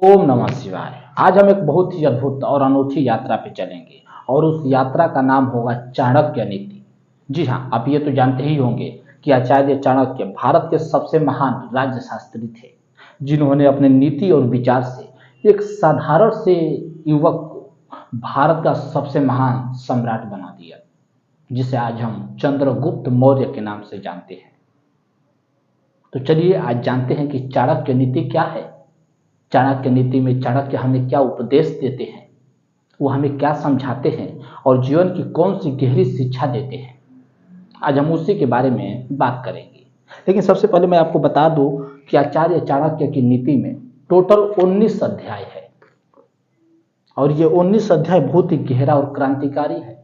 ओम नमः शिवाय। आज हम एक बहुत ही अद्भुत और अनोखी यात्रा पे चलेंगे और उस यात्रा का नाम होगा चाणक्य नीति। जी हाँ, आप ये तो जानते ही होंगे कि आचार्य चाणक्य भारत के सबसे महान राज्यशास्त्री थे, जिन्होंने अपने नीति और विचार से एक साधारण से युवक को भारत का सबसे महान सम्राट बना दिया, जिसे आज हम चंद्रगुप्त मौर्य के नाम से जानते हैं। तो चलिए आज जानते हैं कि चाणक्य नीति क्या है। चाणक्य नीति में चाणक्य हमें क्या उपदेश देते हैं, वो हमें क्या समझाते हैं और जीवन की कौन सी गहरी शिक्षा देते हैं। आज हम उसी के बारे में बात करेंगे। लेकिन सबसे पहले मैं आपको बता दूं कि आचार्य चाणक्य की नीति में टोटल 19 अध्याय है और ये 19 अध्याय बहुत ही गहरा और क्रांतिकारी है।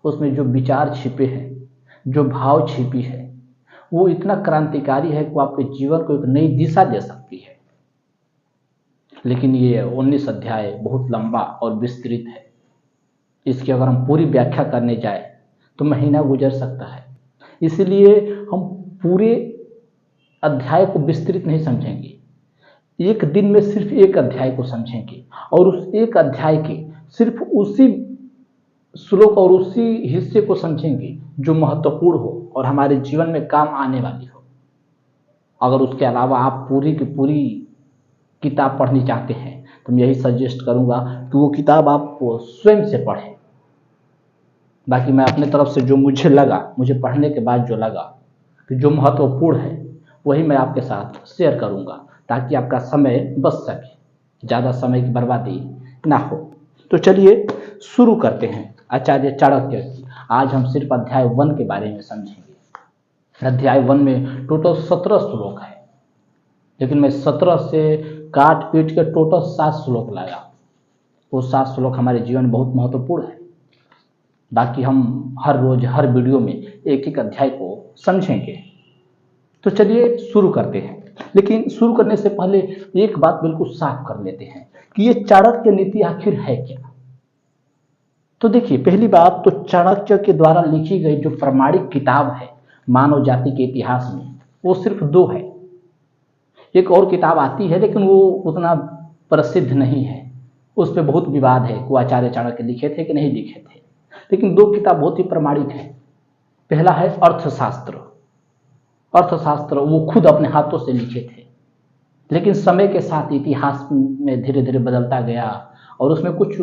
उसमें जो विचार छिपे हैं, जो भाव छिपी है, वो इतना क्रांतिकारी है कि वो आपके जीवन को एक नई दिशा दे सकती है। लेकिन ये 19 अध्याय बहुत लंबा और विस्तृत है। इसकी अगर हम पूरी व्याख्या करने जाए तो महीना गुजर सकता है। इसलिए हम पूरे अध्याय को विस्तृत नहीं समझेंगे, एक दिन में सिर्फ एक अध्याय को समझेंगे और उस एक अध्याय के सिर्फ उसी श्लोक और उसी हिस्से को समझेंगे जो महत्वपूर्ण हो और हमारे जीवन में काम आने वाली हो। अगर उसके अलावा आप पूरी की पूरी किताब पढ़नी चाहते हैं तो मैं यही सजेस्ट करूंगा कि वो किताब आप स्वयं से पढ़ें। बाकी मैं अपने तरफ से जो मुझे पढ़ने के बाद जो लगा कि जो महत्वपूर्ण है वही मैं आपके साथ शेयर करूंगा, ताकि आपका समय बच सके, ज़्यादा समय की बर्बादी ना हो। तो चलिए शुरू करते हैं आचार्य चाणक्य की। आज हम सिर्फ अध्याय 1 के बारे में समझेंगे। अध्याय 1 में टोटल 17 श्लोक है, लेकिन मैं 17 से काट पीट के टोटल 7 श्लोक लाया। वो 7 श्लोक हमारे जीवन में बहुत महत्वपूर्ण है। बाकी हम हर रोज हर वीडियो में एक एक अध्याय को समझेंगे। तो चलिए शुरू करते हैं। लेकिन शुरू करने से पहले एक बात बिल्कुल साफ कर लेते हैं कि ये चाणक्य नीति आखिर है क्या। तो देखिए, पहली बात तो चाणक्य के द्वारा लिखी गई जो प्रमाणिक किताब है मानव जाति के इतिहास में, वो सिर्फ 2 है। एक और किताब आती है लेकिन वो उतना प्रसिद्ध नहीं है, उस पर बहुत विवाद है कि वो आचार्य चाणक्य लिखे थे कि नहीं लिखे थे। लेकिन 2 किताब बहुत ही प्रमाणिक है। पहला है अर्थशास्त्र। अर्थशास्त्र वो खुद अपने हाथों से लिखे थे, लेकिन समय के साथ इतिहास में धीरे धीरे बदलता गया और उसमें कुछ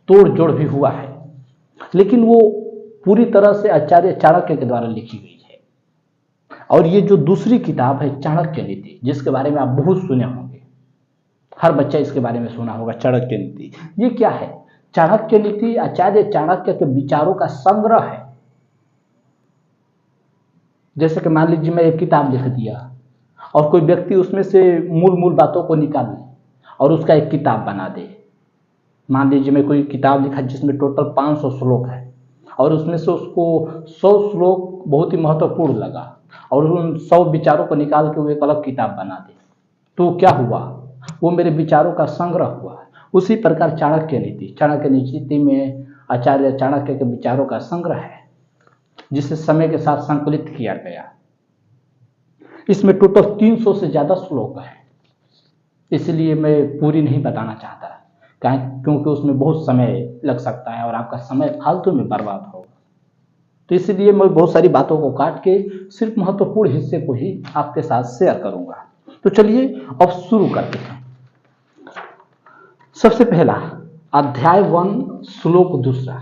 तोड़ जोड़ भी हुआ है, लेकिन वो पूरी तरह से आचार्य चाणक्य के द्वारा लिखी गई है। और ये जो दूसरी किताब है चाणक्य नीति, जिसके बारे में आप बहुत सुने होंगे, हर बच्चा इसके बारे में सुना होगा, चाणक्य नीति। ये क्या है? चाणक्य नीति आचार्य चाणक्य के विचारों का संग्रह है। जैसे कि मान लीजिए मैं एक किताब लिख दिया और कोई व्यक्ति उसमें से मूल मूल बातों को निकाल ले और उसका एक किताब बना दे। मान लीजिए मैं कोई किताब लिखा जिसमें टोटल 500 श्लोक है और उसमें से उसको 100 श्लोक बहुत ही महत्वपूर्ण लगा और उन 100 विचारों को निकाल के वो एक अलग किताब बना दे, तो क्या हुआ? वो मेरे विचारों का संग्रह हुआ। उसी प्रकार चाणक्य नीति में आचार्य चाणक्य के विचारों का संग्रह है, जिसे समय के साथ संकलित किया गया। इसमें टोटल 300 से ज्यादा श्लोक है, इसलिए मैं पूरी नहीं बताना चाहता, क्योंकि उसमें बहुत समय लग सकता है और आपका समय फालतू में बर्बाद होगा। तो इसलिए मैं बहुत सारी बातों को काट के सिर्फ महत्वपूर्ण हिस्से को ही आपके साथ शेयर करूंगा। तो चलिए अब शुरू करते हैं। सबसे पहला अध्याय 1 श्लोक 2।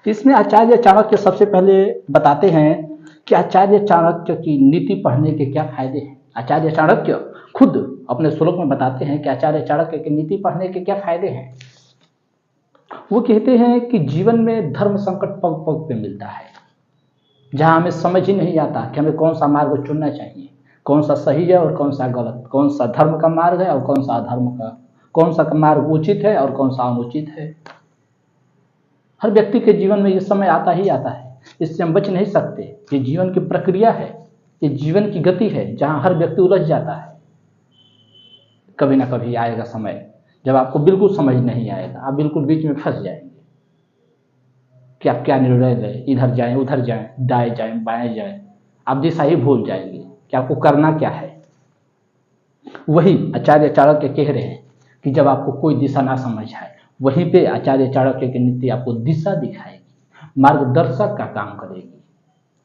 इसमें आचार्य चाणक्य सबसे पहले बताते हैं कि आचार्य चाणक्य की नीति पढ़ने के क्या फायदे हैं। आचार्य चाणक्य खुद अपने श्लोक में बताते हैं कि आचार्य चाणक्य की नीति पढ़ने के क्या फायदे हैं। वो कहते हैं कि जीवन में धर्म संकट पग पग पे मिलता है, जहां हमें समझ ही नहीं आता कि हमें कौन सा मार्ग चुनना चाहिए, कौन सा सही है और कौन सा गलत, कौन सा धर्म का मार्ग है और कौन सा अधर्म का, कौन सा मार्ग उचित है और कौन सा अनुचित है। हर व्यक्ति के जीवन में ये समय आता ही आता है, इससे हम बच नहीं सकते। ये जीवन की प्रक्रिया है, ये जीवन की गति है, जहां हर व्यक्ति उलझ जाता है। कभी ना कभी आएगा समय जब आपको बिल्कुल समझ नहीं आएगा, आप बिल्कुल बीच में फंस जाएंगे कि आप क्या निर्णय लें, इधर जाएं उधर जाएं, दाएं जाएं बाएं जाएं, आप दिशा ही भूल जाएंगे कि आपको करना क्या है। वही आचार्य चाणक्य कह रहे हैं कि जब आपको कोई दिशा ना समझ आए, वहीं पे आचार्य चाणक्य की नीति आपको दिशा दिखाएगी, मार्गदर्शक का काम करेगी।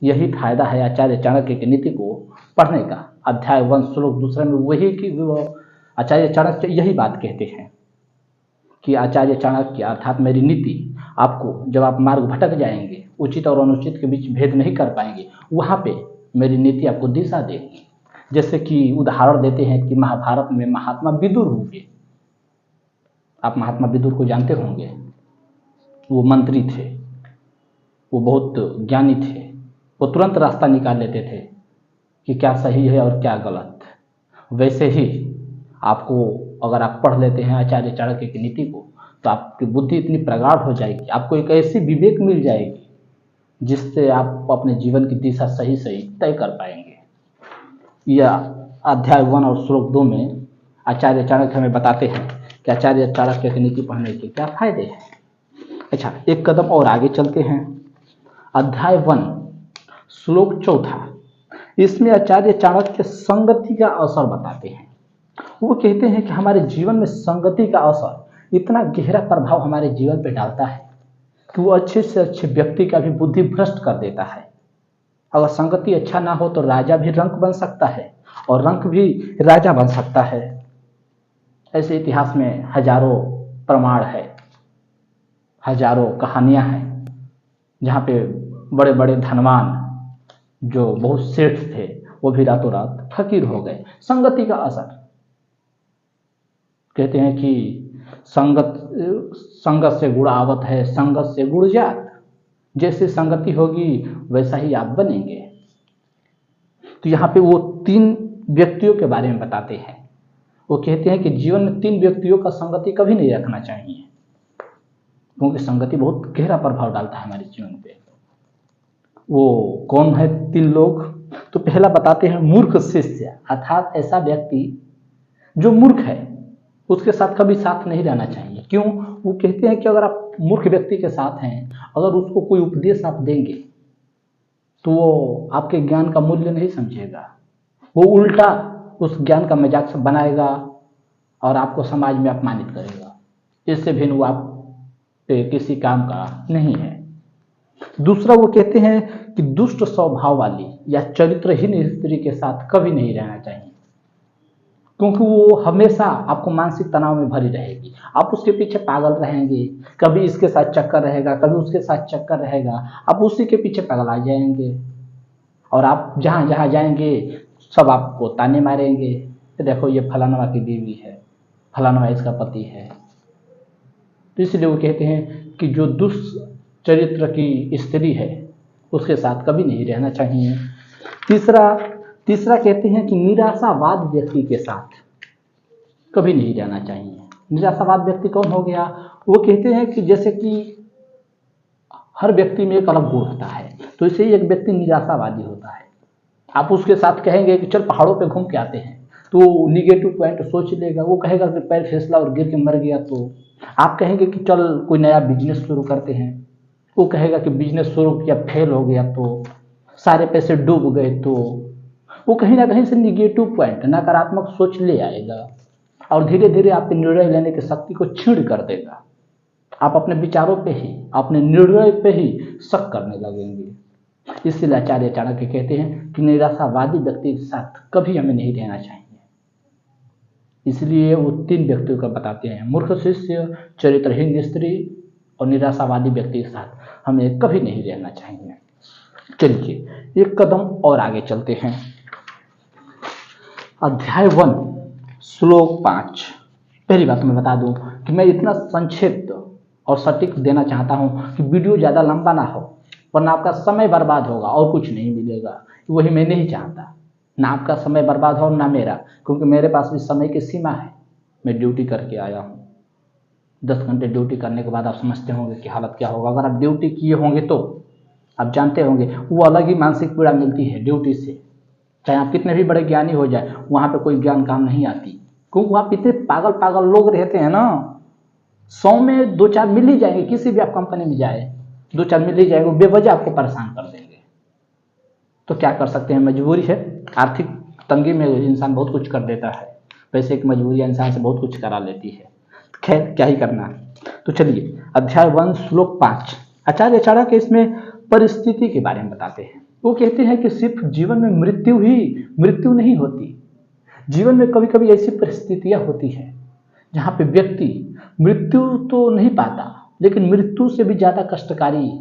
यही फायदा है आचार्य चाणक्य की नीति को पढ़ने का। अध्याय 1 श्लोक 2 में वही की आचार्य चाणक्य यही बात कहते हैं कि आचार्य चाणक्य अर्थात मेरी नीति आपको, जब आप मार्ग भटक जाएंगे, उचित और अनुचित के बीच भेद नहीं कर पाएंगे, वहाँ पे मेरी नीति आपको दिशा देगी। जैसे कि उदाहरण देते हैं कि महाभारत में महात्मा विदुर हुए। आप महात्मा विदुर को जानते होंगे। वो मंत्री थे, वो बहुत ज्ञानी थे, वो तुरंत रास्ता निकाल लेते थे कि क्या सही है और क्या गलत। वैसे ही आपको अगर आप पढ़ लेते हैं आचार्य चाणक्य की नीति को, तो आपकी बुद्धि इतनी प्रगाढ़ हो जाएगी, आपको एक ऐसी विवेक मिल जाएगी जिससे आप अपने जीवन की दिशा सही सही तय कर पाएंगे। यह अध्याय 1 और श्लोक 2 में आचार्य चाणक्य हमें बताते हैं कि आचार्य चाणक्य की नीति पढ़ने के क्या फायदे हैं। अच्छा, एक कदम और आगे चलते हैं। अध्याय 1 श्लोक 4, इसमें आचार्य चाणक्य संगति का असर बताते हैं। वो कहते हैं कि हमारे जीवन में संगति का असर इतना गहरा प्रभाव हमारे जीवन पर डालता है कि वो अच्छे से अच्छे व्यक्ति का भी बुद्धि भ्रष्ट कर देता है। अगर संगति अच्छा ना हो तो राजा भी रंक बन सकता है और रंक भी राजा बन सकता है। ऐसे इतिहास में हजारों प्रमाण है, हजारों कहानियां हैं जहाँ पे बड़े बड़े धनवान जो बहुत सेठ थे वो भी रातों रात फकीर हो गए। संगति का असर। कहते हैं कि संगत से गुण आवत है, संगत से गुण जात। जैसे संगति होगी वैसा ही आप बनेंगे। तो यहाँ पे वो 3 व्यक्तियों के बारे में बताते हैं। वो कहते हैं कि जीवन में 3 व्यक्तियों का संगति कभी नहीं रखना चाहिए, क्योंकि संगति बहुत गहरा प्रभाव डालता है हमारे जीवन पे। वो कौन है 3 लोग? तो पहला बताते हैं मूर्ख शिष्य, अर्थात ऐसा व्यक्ति जो मूर्ख है उसके साथ कभी साथ नहीं रहना चाहिए। क्यों? वो कहते हैं कि अगर आप मूर्ख व्यक्ति के साथ हैं, अगर उसको कोई उपदेश आप देंगे तो वो आपके ज्ञान का मूल्य नहीं समझेगा, वो उल्टा उस ज्ञान का मजाक बनाएगा और आपको समाज में अपमानित करेगा। इससे भिन्न वो आप पे किसी काम का नहीं है। दूसरा, वो कहते हैं कि दुष्ट स्वभाव वाली या चरित्रहीन स्त्री के साथ कभी नहीं रहना चाहिए, क्योंकि वो हमेशा आपको मानसिक तनाव में भरी रहेगी। आप उसके पीछे पागल रहेंगे, कभी इसके साथ चक्कर रहेगा, कभी उसके साथ चक्कर रहेगा, आप उसी के पीछे पागल आ जाएंगे और आप जहाँ जहाँ जाएंगे सब आपको ताने मारेंगे, देखो ये फलानवा की बीवी है, फलानवा इसका पति है। तो इसलिए वो कहते हैं कि जो दुष्चरित्र की स्त्री है उसके साथ कभी नहीं रहना चाहिए। तीसरा कहते हैं कि निराशावाद व्यक्ति के साथ कभी नहीं रहना चाहिए। निराशावाद व्यक्ति कौन हो गया? वो कहते हैं कि जैसे कि हर व्यक्ति में एक अलग गुण होता है, तो इसे एक व्यक्ति निराशावादी होता है। आप उसके साथ कहेंगे कि चल पहाड़ों पे घूम के आते हैं, तो निगेटिव पॉइंट सोच लेगा, वो कहेगा कि पैर फिसला और गिर के मर गया। तो आप कहेंगे कि चल कोई नया बिजनेस शुरू करते हैं, वो कहेगा कि बिजनेस शुरू किया फेल हो गया, तो सारे पैसे डूब गए। तो वो कहीं ना कहीं से निगेटिव पॉइंट, नकारात्मक सोच ले आएगा और धीरे धीरे आपके निर्णय लेने की शक्ति को छीण कर देगा। आप अपने विचारों पे ही, अपने निर्णय पे ही शक करने लगेंगे। इसलिए आचार्य चाणक्य कहते हैं कि निराशावादी व्यक्ति के साथ कभी हमें नहीं रहना चाहिए। इसलिए वो 3 व्यक्तियों का बताते हैं, मूर्ख शिष्य, चरित्रहीन स्त्री और निराशावादी व्यक्ति के साथ हमें कभी नहीं रहना चाहिए। चलिए एक कदम और आगे चलते हैं। अध्याय 1 श्लोक 5। पहली बात मैं बता दूं कि मैं इतना संक्षिप्त और सटीक देना चाहता हूं कि वीडियो ज़्यादा लंबा ना हो, वरना आपका समय बर्बाद होगा और कुछ नहीं मिलेगा। वही मैं नहीं चाहता, ना आपका समय बर्बाद हो ना मेरा, क्योंकि मेरे पास भी समय की सीमा है। मैं ड्यूटी करके आया हूँ। 10 घंटे ड्यूटी करने के बाद आप समझते होंगे कि हालत क्या होगा। अगर आप ड्यूटी किए होंगे तो आप जानते होंगे वो अलग ही मानसिक पीड़ा मिलती है ड्यूटी से। चाहे आप कितने भी बड़े ज्ञानी हो जाए, वहाँ पे कोई ज्ञान काम नहीं आती, क्योंकि वहाँ पे इतने पागल पागल लोग रहते हैं ना। 100 में 2-4 मिल ही जाएंगे। किसी भी आप कंपनी में जाए 2-4 मिल ही जाएंगे, वो बेवजह आपको परेशान कर देंगे। तो क्या कर सकते हैं, मजबूरी है। आर्थिक तंगी में इंसान बहुत कुछ कर देता है। वैसे एक मजबूरी इंसान से बहुत कुछ करा लेती है, खैर क्या ही करना। तो चलिए अध्याय 1 श्लोक 5 आचार्य चाणक्य इसमें परिस्थिति के बारे में बताते हैं। वो कहते हैं कि सिर्फ जीवन में मृत्यु नहीं होती, जीवन में कभी कभी ऐसी परिस्थितियां होती हैं जहां पे व्यक्ति मृत्यु तो नहीं पाता, लेकिन मृत्यु से भी ज्यादा कष्टकारी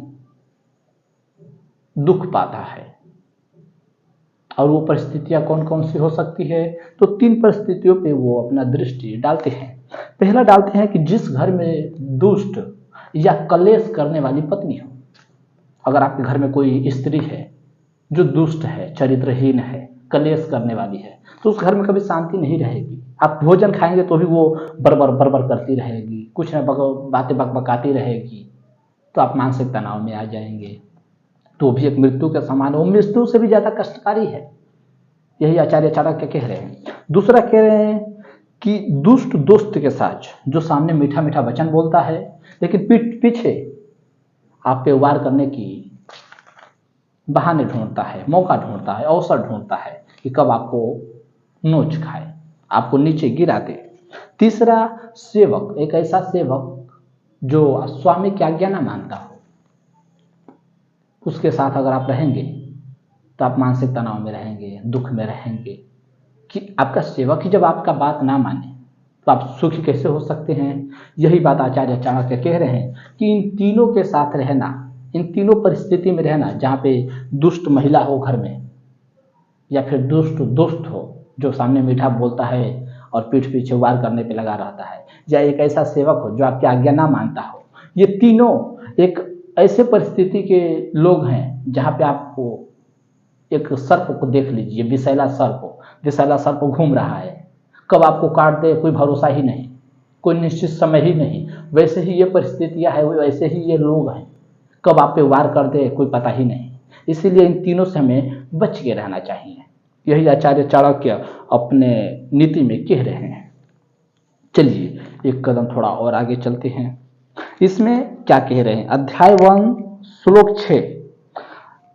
दुख पाता है। और वो परिस्थितियां कौन कौन सी हो सकती है, तो 3 परिस्थितियों पे वो अपना दृष्टि डालते हैं। पहला डालते हैं कि जिस घर में दुष्ट या कलेश करने वाली पत्नी हो। अगर आपके घर में कोई स्त्री है जो दुष्ट है, चरित्रहीन है, कलेश करने वाली है, तो उस घर में कभी शांति नहीं रहेगी। आप भोजन खाएंगे तो भी वो बरबर बरबर करती रहेगी, कुछ न बातें बकबकाती रहेगी, तो आप मानसिक तनाव में आ जाएंगे। तो भी एक मृत्यु के समान, वो मृत्यु से भी ज्यादा कष्टकारी है, यही आचार्य चाणक्य कह रहे हैं। दूसरा कह रहे हैं कि दुष्ट दोस्त के साथ जो सामने मीठा मीठा वचन बोलता है, लेकिन पीठ पीछे आप पे वार करने की बहाने ढूंढता है, मौका ढूंढता है, अवसर ढूंढता है कि कब आपको नोच खाए, आपको नीचे गिरा दे। तीसरा सेवक, एक ऐसा सेवक जो स्वामी की आज्ञा ना मानता हो, उसके साथ अगर आप रहेंगे तो आप मानसिक तनाव में रहेंगे, दुख में रहेंगे। कि आपका सेवक ही जब आपका बात ना माने तो आप सुखी कैसे हो सकते हैं। यही बात आचार्य चाणक्य कह रहे हैं कि इन तीनों के साथ रहना, इन तीनों परिस्थिति में रहना, जहाँ पे दुष्ट महिला हो घर में, या फिर दुष्ट दोस्त हो जो सामने मीठा बोलता है और पीठ पीछे वार करने पे लगा रहता है, या एक ऐसा सेवक हो जो आपकी आज्ञा ना मानता हो, ये तीनों एक ऐसे परिस्थिति के लोग हैं जहाँ पे आपको एक सर्प को देख लीजिए, विषैला सर्प घूम रहा है, कब आपको काट दे कोई भरोसा ही नहीं, कोई निश्चित समय ही नहीं। वैसे ही ये परिस्थितियां है, वैसे ही ये लोग हैं, कब आप पे वार कर दे कोई पता ही नहीं। इसीलिए इन तीनों से हमें बच के रहना चाहिए, यही आचार्य चाणक्य अपने नीति में कह रहे हैं। चलिए एक कदम थोड़ा और आगे चलते हैं। इसमें क्या कह रहे हैं, अध्याय 1 श्लोक 6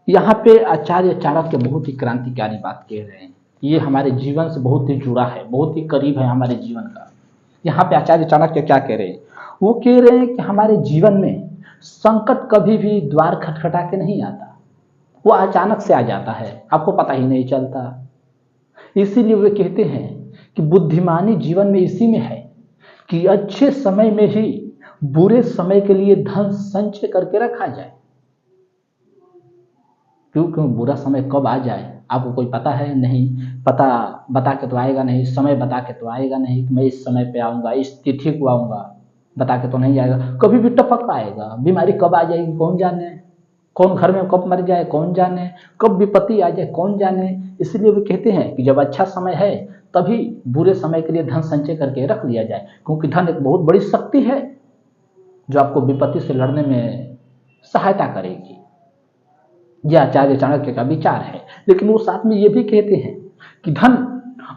यहाँ पे आचार्य चाणक्य बहुत ही क्रांतिकारी बात कह रहे हैं। ये हमारे जीवन से बहुत ही जुड़ा है, बहुत ही करीब है हमारे जीवन का। यहाँ पे आचार्य चाणक्य क्या कह रहे हैं, वो कह रहे हैं कि हमारे जीवन में संकट कभी भी द्वार खटखटा के नहीं आता, वो अचानक से आ जाता है, आपको पता ही नहीं चलता। इसीलिए वे कहते हैं कि बुद्धिमानी जीवन में इसी में है कि अच्छे समय में ही बुरे समय के लिए धन संचय करके रखा जाए। क्योंकि बुरा समय कब आ जाए आपको कोई पता है नहीं, पता बता के तो आएगा नहीं, समय बता के तो आएगा नहीं कि मैं इस समय पे आऊँगा, इस तिथि को आऊँगा, बता के तो नहीं आएगा। कभी भी टपक आएगा, बीमारी कब आ जाएगी कौन जाने, कौन घर में कब मर जाए कौन जाने, कब विपत्ति आ जाए कौन जाने। इसलिए वे कहते हैं कि जब अच्छा समय है तभी बुरे समय के लिए धन संचय करके रख लिया जाए, क्योंकि धन एक बहुत बड़ी शक्ति है जो आपको विपत्ति से लड़ने में सहायता करेगी। यह आचार्य चाणक्य का विचार है। लेकिन वो साथ में ये भी कहते हैं कि धन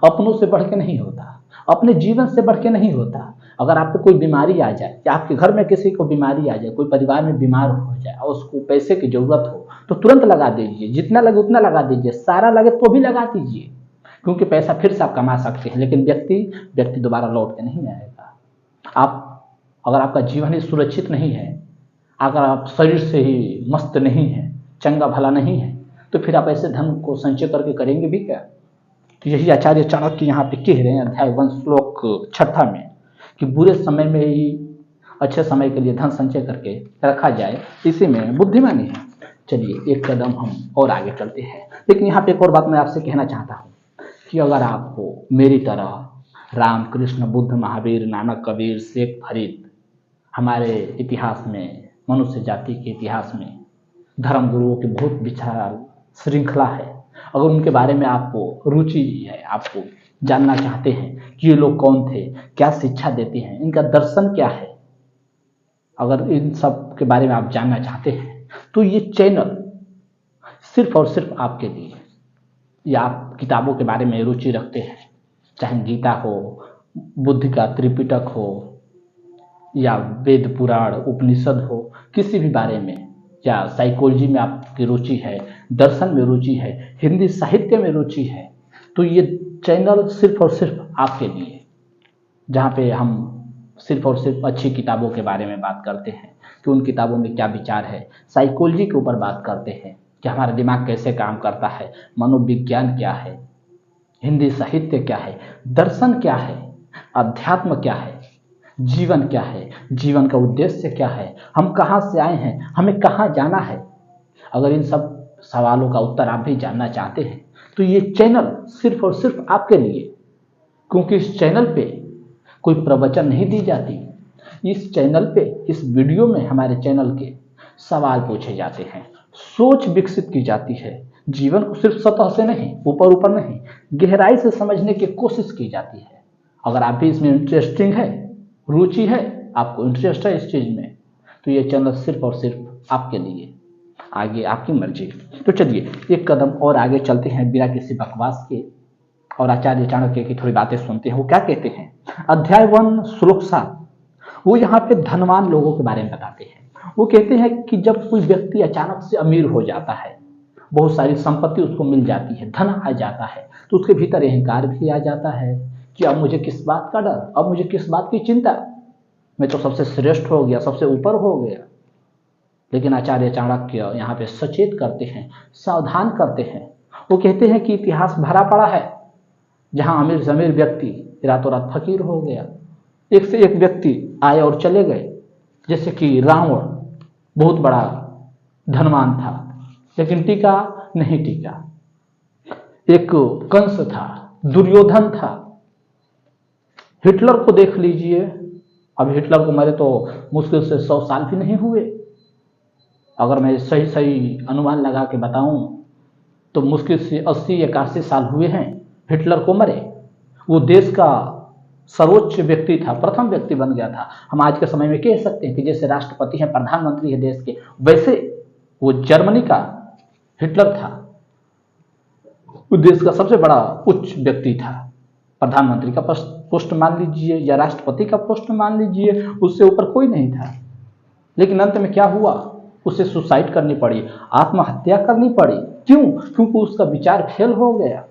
अपनों से बढ़ के नहीं होता, अपने जीवन से बढ़ के नहीं होता। अगर आप पे कोई बीमारी आ जाए या आपके घर में किसी को बीमारी आ जाए, कोई परिवार में बीमार हो जाए और उसको पैसे की जरूरत हो तो तुरंत लगा दीजिए, जितना लगे उतना लगा दीजिए, सारा लगे तो भी लगा दीजिए, क्योंकि पैसा फिर से आप कमा सकते हैं। लेकिन व्यक्ति दोबारा लौट के नहीं आएगा। अगर आपका जीवन ही सुरक्षित नहीं है, अगर आप शरीर से ही मस्त नहीं है, चंगा भला नहीं है, तो फिर आप ऐसे धन को संचय करके करेंगे भी क्या। तो यही आचार्य चाणक्य यहाँ पे कह रहे हैं अध्याय 1 श्लोक 6 में कि बुरे समय में ही अच्छे समय के लिए धन संचय करके रखा जाए, इसी में बुद्धिमानी है। चलिए एक कदम हम और आगे चलते हैं। लेकिन यहाँ पे एक और बात मैं आपसे कहना चाहता हूँ कि अगर आपको मेरी तरह राम कृष्ण बुद्ध महावीर नानक कबीर शेख फरीद, हमारे इतिहास में, मनुष्य जाति के इतिहास में धर्म गुरुओं की बहुत विशाल श्रृंखला है, अगर उनके बारे में आपको रुचि है, आपको जानना चाहते हैं कि ये लोग कौन थे, क्या शिक्षा देते हैं, इनका दर्शन क्या है, अगर इन सब के बारे में आप जानना चाहते हैं तो ये चैनल सिर्फ और सिर्फ आपके लिए। या आप किताबों के बारे में रुचि रखते हैं, चाहे गीता हो, बुद्ध का त्रिपिटक हो, या वेद पुराण उपनिषद हो, किसी भी बारे में, या साइकोलॉजी में आपकी रुचि है, दर्शन में रुचि है, हिंदी साहित्य में रुचि है, तो ये चैनल सिर्फ और सिर्फ आपके लिए, जहाँ पे हम सिर्फ और सिर्फ अच्छी किताबों के बारे में बात करते हैं कि उन किताबों में क्या विचार है, साइकोलॉजी के ऊपर बात करते हैं कि हमारा दिमाग कैसे काम करता है, मनोविज्ञान क्या है, हिंदी साहित्य क्या है, दर्शन क्या है, अध्यात्म क्या है, जीवन क्या है, जीवन का उद्देश्य क्या है, हम कहाँ से आए हैं, हमें कहाँ जाना है। अगर इन सब सवालों का उत्तर आप भी जानना चाहते हैं तो ये चैनल सिर्फ और सिर्फ आपके लिए, क्योंकि इस चैनल पे कोई प्रवचन नहीं दी जाती। इस चैनल पे, इस वीडियो में हमारे चैनल के सवाल पूछे जाते हैं, सोच विकसित की जाती है, जीवन को सिर्फ सतह से नहीं, ऊपर ऊपर नहीं, गहराई से समझने की कोशिश की जाती है। अगर आप भी इसमें इंटरेस्टिंग है, रुचि है, आपको इंटरेस्ट है इस चीज में, तो ये चैनल सिर्फ और सिर्फ आपके लिए। आगे आपकी मर्जी। तो चलिए एक कदम और आगे चलते हैं बिना किसी बकवास के और आचार्य चाणक्य की थोड़ी बातें सुनते हैं। वो क्या कहते हैं, अध्याय 1 श्लोक 7, वो यहाँ पे धनवान लोगों के बारे में बताते हैं। वो कहते हैं कि जब कोई व्यक्ति अचानक से अमीर हो जाता है, बहुत सारी संपत्ति उसको मिल जाती है, धन आ जाता है, तो उसके भीतर अहंकार भी आ जाता है कि अब मुझे किस बात का डर, अब मुझे किस बात की चिंता, मैं तो सबसे श्रेष्ठ हो गया, सबसे ऊपर हो गया। लेकिन आचार्य चाणक्य यहाँ पे सचेत करते हैं, सावधान करते हैं। वो कहते हैं कि इतिहास भरा पड़ा है जहां अमीर से अमीर व्यक्ति रातों रात फकीर हो गया, एक से एक व्यक्ति आए और चले गए। जैसे कि रावण बहुत बड़ा धनवान था लेकिन टीका नहीं टीका, एक कंस था, दुर्योधन था, हिटलर को देख लीजिए, अब हिटलर को मरे तो मुश्किल से 100 साल भी नहीं हुए। अगर मैं सही सही अनुमान लगा के बताऊं तो मुश्किल से 80-81 साल हुए हैं हिटलर को मरे। वो देश का सर्वोच्च व्यक्ति था, प्रथम व्यक्ति बन गया था। हम आज के समय में कह सकते हैं कि जैसे राष्ट्रपति हैं, प्रधानमंत्री है देश के, वैसे वो जर्मनी का हिटलर था। वो देश का सबसे बड़ा उच्च व्यक्ति था। प्रधानमंत्री का पोस्ट मान लीजिए या राष्ट्रपति का पोस्ट मान लीजिए, उससे ऊपर कोई नहीं था। लेकिन अंत में क्या हुआ, उसे सुसाइड करनी पड़ी, आत्महत्या करनी पड़ी। क्यों? क्योंकि उसका विचार फेल हो गया।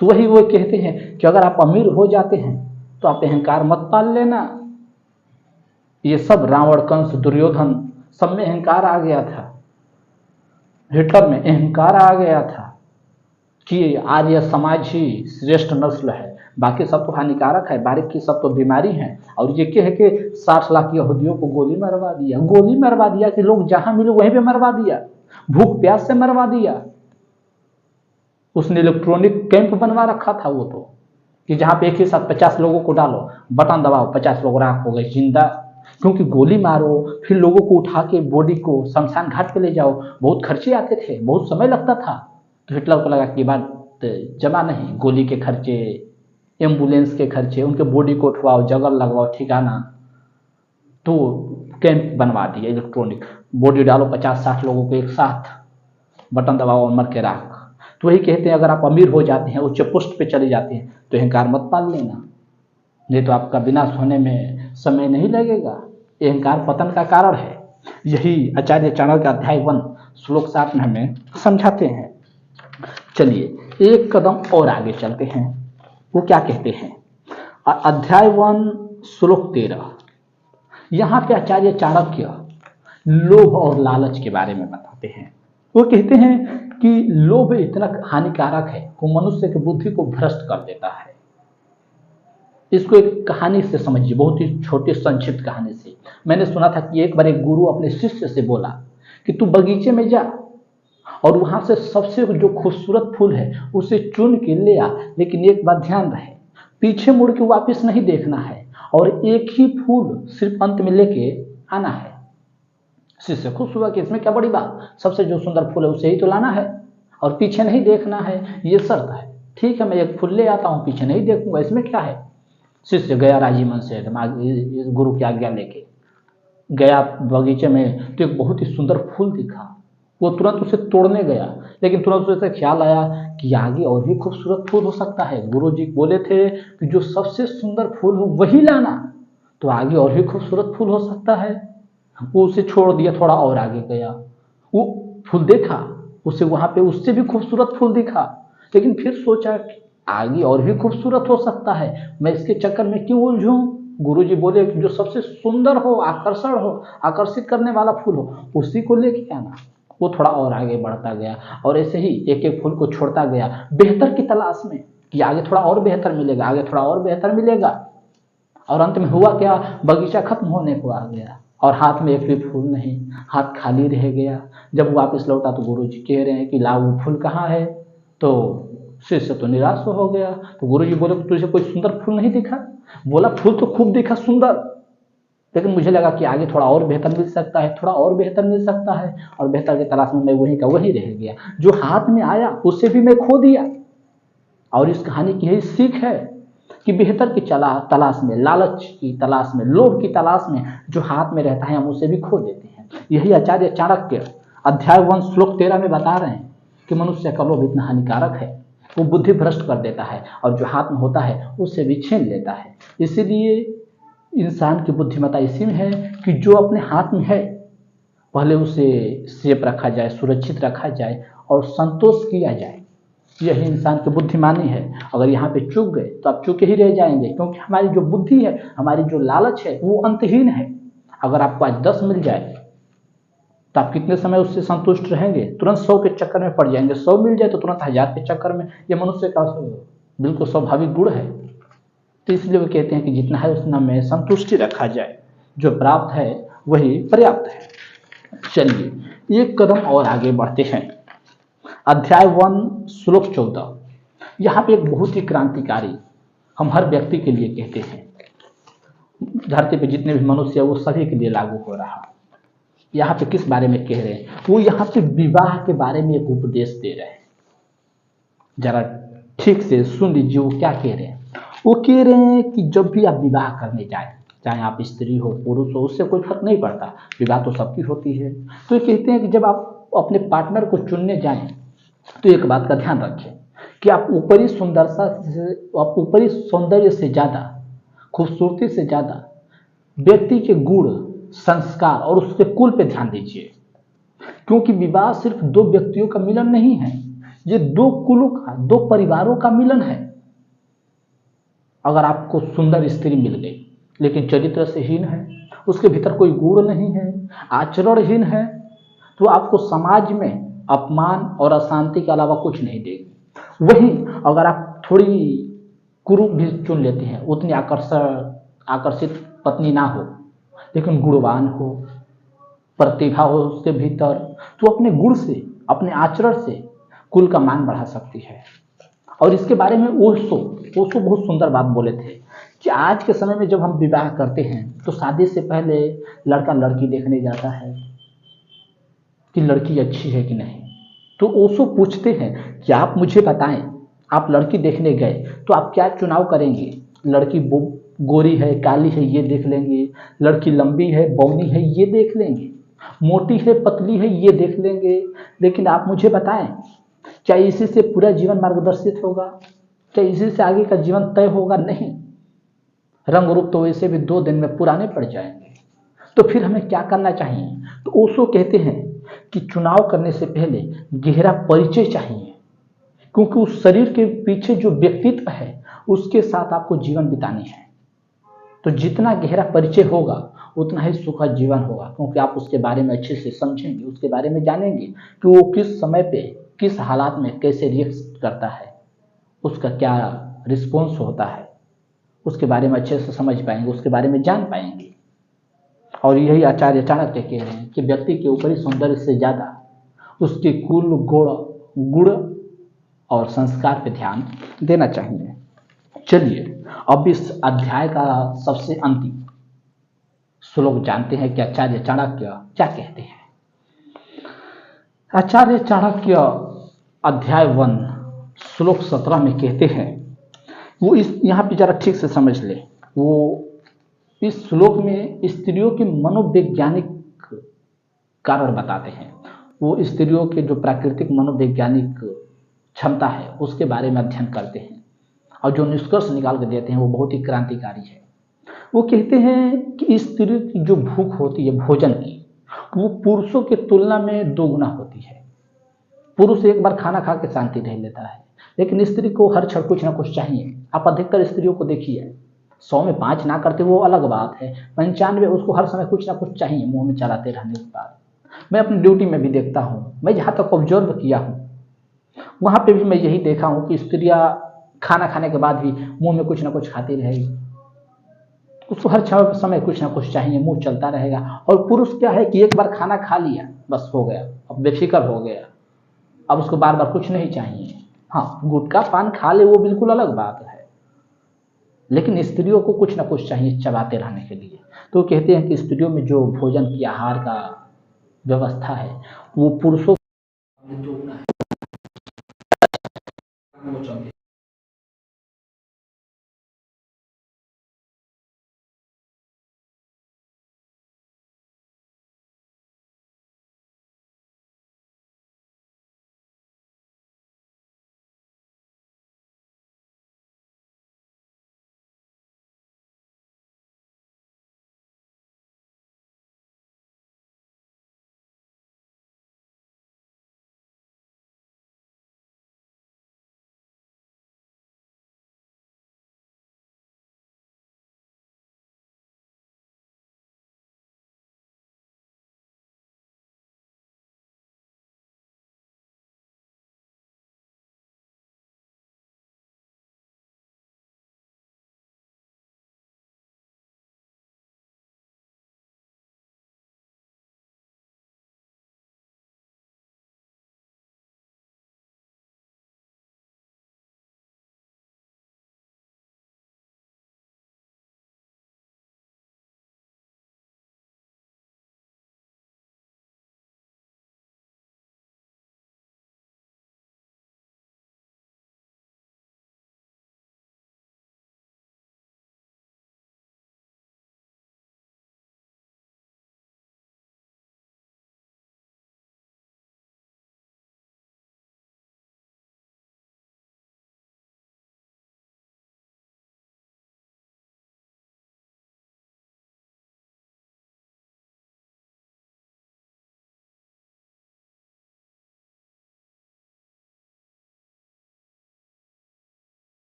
तो वही वो कहते हैं कि अगर आप अमीर हो जाते हैं तो आप अहंकार मत पाल लेना। ये सब रावण, कंस, दुर्योधन, सब में अहंकार आ गया था। हिटलर में अहंकार आ गया था कि आज यह समाज ही श्रेष्ठ नस्ल है, बाकी सब तो हानिकारक है, बाकी सब तो बीमारी है। और ये कह के 60 लाख यहूदियों को गोली मरवा दिया, गोली मरवा दिया कि लोग जहां मिले वहीं पे मरवा दिया, भूख प्यास से मरवा दिया। उसने इलेक्ट्रॉनिक कैंप बनवा रखा था वो तो, कि जहां पे एक ही साथ 50 लोगों को डालो, बटन दबाओ, 50 लोग राख हो गए जिंदा। क्योंकि गोली मारो, फिर लोगों को उठा के बॉडी को शमशान घाट पे ले जाओ, बहुत खर्चे आते थे, बहुत समय लगता था। तो हिटलर को लगा कि बात जमा नहीं, गोली के खर्चे, एम्बुलेंस के खर्चे, उनके बॉडी को उठवाओ, जगह लगवाओ, ठिकाना। तो कैंप बनवा दिया इलेक्ट्रॉनिक, बॉडी डालो 50-60 लोगों को एक साथ, बटन दबाओ और मर के राख। तो वही कहते हैं अगर आप अमीर हो जाते हैं, उच्च पोस्ट पे चले जाते हैं, तो अहंकार मत पाल लेना, नहीं तो आपका विनाश होने में समय नहीं लगेगा। अहंकार पतन का कारण है। यही आचार्य चाणक्य अध्याय 1 श्लोक 7 में हमें समझाते हैं। चलिए एक कदम और आगे चलते हैं। वो क्या कहते हैं, अध्याय 1 श्लोक 13, यहाँ पे आचार्य चाणक्य लोभ और लालच के बारे में बताते हैं। वो कहते हैं कि लोभ इतना हानिकारक है कि मनुष्य की बुद्धि को भ्रष्ट कर देता है। इसको एक कहानी से समझिए, बहुत ही छोटी संक्षिप्त कहानी से। मैंने सुना था कि एक बार एक गुरु अपने शिष्य से बोला कि तू बगीचे में जा और वहां से सबसे जो खूबसूरत फूल है उसे चुन के ले आ, लेकिन एक बात ध्यान रहे, पीछे मुड़ के वापस नहीं देखना है और एक ही फूल सिर्फ अंत में लेके आना है। शिष्य खुश हुआ कि इसमें क्या बड़ी बात, सबसे जो सुंदर फूल है उसे ही तो लाना है और पीछे नहीं देखना है, ये शर्त है। ठीक है, मैं एक फूल ले आता हूँ, पीछे नहीं देखूंगा, इसमें क्या है। शिष्य गया राजी मन से, गुरु की आज्ञा लेके गया बगीचे में, तो एक बहुत ही सुंदर फूल दिखा। वो तुरंत उसे तोड़ने गया, लेकिन तुरंत उसे ख्याल आया कि आगे और भी खूबसूरत फूल हो सकता है। गुरु जी बोले थे कि जो सबसे सुंदर फूल हो वही लाना, तो आगे और भी खूबसूरत फूल हो सकता है। वो उसे छोड़ दिया, थोड़ा और आगे गया, वो फूल देखा, उसे वहां पे उससे भी खूबसूरत फूल दिखा, लेकिन फिर सोचा आगे और भी खूबसूरत हो सकता है, मैं इसके चक्कर में क्यों उलझूं। गुरुजी बोले कि जो सबसे सुंदर हो, आकर्षण हो, आकर्षित करने वाला फूल हो, उसी को लेके आना। वो थोड़ा और आगे बढ़ता गया और ऐसे ही एक एक फूल को छोड़ता गया बेहतर की तलाश में, कि आगे थोड़ा और बेहतर मिलेगा, आगे थोड़ा और बेहतर मिलेगा। और अंत में हुआ क्या, बगीचा खत्म होने को आ गया और हाथ में एक भी फूल नहीं, हाथ खाली रह गया। जब वो वापस लौटा तो गुरुजी कह रहे हैं कि ला वो फूल कहाँ है। तो शिष्य तो निराश हो गया। तो गुरुजी बोले तुझे कोई सुंदर फूल नहीं दिखा। बोला फूल तो खूब दिखा सुंदर, लेकिन मुझे लगा कि आगे थोड़ा और बेहतर मिल सकता है, थोड़ा और बेहतर मिल सकता है, और बेहतर की तलाश में मैं वहीं का वहीं रह गया। जो हाथ में आया उससे भी मैं खो दिया। और इस कहानी की यही सीख है कि बेहतर की तलाश में, लालच की तलाश में, लोभ की तलाश में जो हाथ में रहता है हम उसे भी खो देते हैं। यही आचार्य चाणक्य अध्याय 1 श्लोक 13 में बता रहे हैं कि मनुष्य का लोभ इतना हानिकारक है, वो बुद्धि भ्रष्ट कर देता है और जो हाथ में होता है उससे भी छीन लेता है। इसीलिए इंसान की बुद्धिमत्ता इसी में है कि जो अपने हाथ में है पहले उसे सेफ रखा जाए, सुरक्षित रखा जाए और संतोष किया जाए। यही इंसान की बुद्धिमानी है। अगर यहाँ पे चूक गए तो आप चूके ही रह जाएंगे, क्योंकि हमारी जो बुद्धि है, हमारी जो लालच है वो अंतहीन है। अगर आपको आज 10 मिल जाए तो आप कितने समय उससे संतुष्ट रहेंगे, तुरंत 100 के चक्कर में पड़ जाएंगे। 100 मिल जाए तो तुरंत 1000 के चक्कर में। यह मनुष्य का बिल्कुल स्वाभाविक गुण है। तो इसलिए वो कहते हैं कि जितना है उतना में संतुष्टि रखा जाए, जो प्राप्त है वही पर्याप्त है। चलिए एक कदम और आगे बढ़ते हैं। अध्याय 1 श्लोक 14, यहाँ पे एक बहुत ही क्रांतिकारी हम हर व्यक्ति के लिए कहते हैं, धरती पे जितने भी मनुष्य है वो सभी के लिए लागू हो रहा। यहाँ पे किस बारे में कह रहे हैं, वो यहाँ पे विवाह के बारे में एक उपदेश दे रहे हैं। जरा ठीक से सुन लीजिए वो क्या कह रहे हैं। वो कह रहे हैं कि जब भी आप विवाह करने जाए, चाहे आप स्त्री हो पुरुष हो, उससे कोई फर्क नहीं पड़ता, विवाह तो सबकी होती है। तो ये कहते हैं कि जब आप अपने पार्टनर को चुनने जाएं तो एक बात का ध्यान रखें कि आप ऊपरी सुंदरता से, आप ऊपरी सौंदर्य से ज़्यादा, खूबसूरती से ज़्यादा व्यक्ति के गुण, संस्कार और उसके कुल पे ध्यान दीजिए। क्योंकि विवाह सिर्फ दो व्यक्तियों का मिलन नहीं है, ये दो कुलों का, दो परिवारों का मिलन है। अगर आपको सुंदर स्त्री मिल गई लेकिन चरित्र से हीन है, उसके भीतर कोई गुण नहीं है, आचरणहीन है, तो आपको समाज में अपमान और अशांति के अलावा कुछ नहीं देगी। वहीं अगर आप थोड़ी कुरूप भी चुन लेते हैं, उतनी आकर्षित पत्नी ना हो लेकिन गुणवान हो, प्रतिभा हो उसके भीतर, तो अपने गुण से, अपने आचरण से कुल का मान बढ़ा सकती है। और इसके बारे में ओशो बहुत सुंदर बात बोले थे कि आज के समय में जब हम विवाह करते हैं तो शादी से पहले लड़का लड़की देखने जाता है कि लड़की अच्छी है कि नहीं। तो ओशो पूछते हैं कि आप मुझे बताएं, आप लड़की देखने गए तो आप क्या चुनाव करेंगे। लड़की गोरी है, काली है, ये देख लेंगे, लड़की लंबी है, बौनी है, ये देख लेंगे, मोटी है, पतली है, ये देख लेंगे, लेकिन आप मुझे बताएं क्या इसी से पूरा जीवन मार्गदर्शित होगा, क्या इसी से आगे का जीवन तय होगा। नहीं, रंग रूप तो वैसे भी 2 दिन में पुराने पड़ जाएंगे। तो फिर हमें क्या करना चाहिए। तो ओशो कहते हैं कि चुनाव करने से पहले गहरा परिचय चाहिए, क्योंकि उस शरीर के पीछे जो व्यक्तित्व है उसके साथ आपको जीवन बितानी है। तो जितना गहरा परिचय होगा उतना ही सुखद जीवन होगा, क्योंकि आप उसके बारे में अच्छे से समझेंगे, उसके बारे में जानेंगे कि वो किस समय पे, किस हालात में कैसे रिएक्ट करता है, उसका क्या रिस्पॉन्स होता है, उसके बारे में अच्छे से समझ पाएंगे, उसके बारे में जान पाएंगे। और यही आचार्य चाणक्य कह रहे हैं कि व्यक्ति के ऊपरी सौंदर्य से ज़्यादा उसके कुल, गुण और संस्कार पे ध्यान देना चाहिए। चलिए अब इस अध्याय का सबसे अंतिम श्लोक जानते हैं कि आचार्य चाणक्य क्या कहते हैं। आचार्य चाणक्य अध्याय 1 श्लोक 17 में कहते हैं, वो इस यहाँ पे जरा ठीक से समझ ले। वो इस श्लोक में स्त्रियों के मनोवैज्ञानिक कारण बताते हैं। वो स्त्रियों के जो प्राकृतिक मनोवैज्ञानिक क्षमता है उसके बारे में अध्ययन करते हैं और जो निष्कर्ष निकाल कर देते हैं वो बहुत ही क्रांतिकारी है। वो कहते हैं कि स्त्री की जो भूख होती है भोजन की, वो पुरुषों की तुलना में 2 गुना होती है। पुरुष एक बार खाना खा के शांति रह लेता है, लेकिन स्त्री को हर क्षण कुछ ना कुछ चाहिए। आप अधिकतर स्त्रियों को देखिए, 100 में 5 ना करते वो अलग बात है, 95 उसको हर समय कुछ ना कुछ चाहिए मुंह में चलाते रहने के बाद। मैं अपनी ड्यूटी में भी देखता हूँ, मैं जहाँ तक ऑब्जर्व किया हूँ वहाँ पे भी मैं यही देखा हूँ कि स्त्रियाँ खाना खाने के बाद भी मुंह में कुछ ना कुछ खाती रहेगी, उसको हर समय कुछ ना कुछ चाहिए, मुंह चलता रहेगा। और पुरुष क्या है कि एक बार खाना खा लिया बस हो गया, अब बेफिक्र हो गया, अब उसको बार बार कुछ नहीं चाहिए। हाँ, गुटखा पान खा ले वो बिल्कुल अलग बात है, लेकिन स्त्रियों को कुछ ना कुछ चाहिए चबाते रहने के लिए। तो कहते हैं कि स्त्रियों में जो भोजन की आहार का व्यवस्था है वो पुरुषों